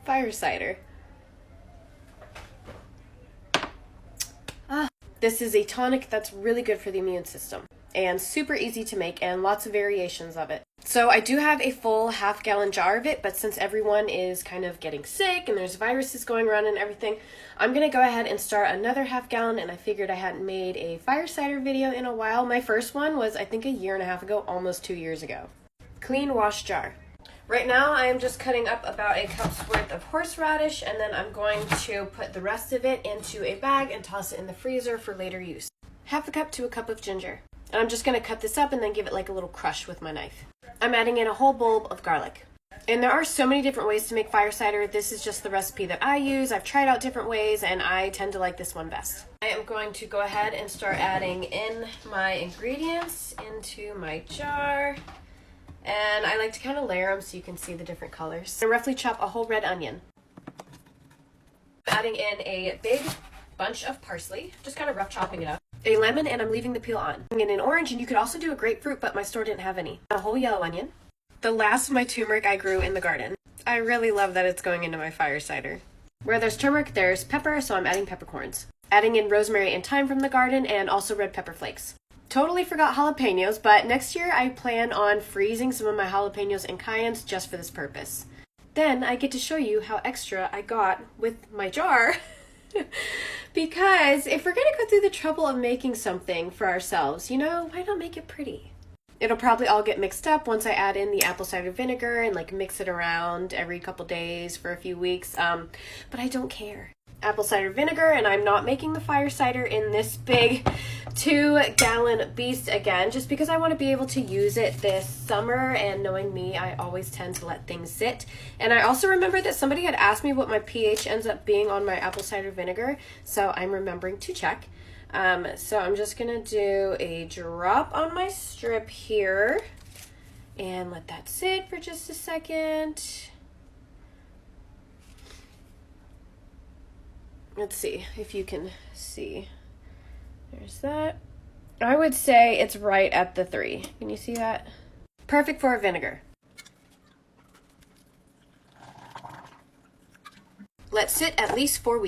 fire cider. This is a tonic that's really good for the immune system and super easy to make and lots of variations of it. So I do have a full half-gallon jar of it, but since everyone is kind of getting sick and there's viruses going around and everything, I'm going to go ahead and start another half-gallon, and I figured I hadn't made a fire cider video in a while. My first one was, I think, a year and a half ago, almost 2 years ago. Clean wash jar. Right now I am just cutting up about a cup's worth of horseradish, and then I'm going to put the rest of it into a bag and toss it in the freezer for later use. Half a cup to a cup of ginger. And I'm just going to cut this up and then give it like a little crush with my knife. I'm adding in a whole bulb of garlic. And there are so many different ways to make fire cider. This is just the recipe that I use. I've tried out different ways and I tend to like this one best. I am going to go ahead and start adding in my ingredients into my jar. And I like to kind of layer them so you can see the different colors. I roughly chop a whole red onion. Adding in a big bunch of parsley, just kind of rough chopping it up. A lemon, and I'm leaving the peel on. And an orange, and you could also do a grapefruit, but my store didn't have any. A whole yellow onion. The last of my turmeric I grew in the garden. I really love that it's going into my fire cider. Where there's turmeric, there's pepper, so I'm adding peppercorns. Adding in rosemary and thyme from the garden, and also red pepper flakes. Totally forgot jalapenos, but next year I plan on freezing some of my jalapenos and cayennes just for this purpose. Then I get to show you how extra I got with my jar. Because if we're going to go through the trouble of making something for ourselves, you know, why not make it pretty? It'll probably all get mixed up once I add in the apple cider vinegar and like mix it around every couple days for a few weeks, but I don't care. Apple cider vinegar, and I'm not making the fire cider in this big 2-gallon beast again, just because I want to be able to use it this summer, and knowing me, I always tend to let things sit. And I also remember that somebody had asked me what my pH ends up being on my apple cider vinegar, so I'm remembering to check. So I'm just gonna do a drop on my strip here and let that sit for just a second. Let's see if you can see. There's that. I would say it's right at the 3. Can you see that? Perfect for a vinegar. Let sit at least 4 weeks.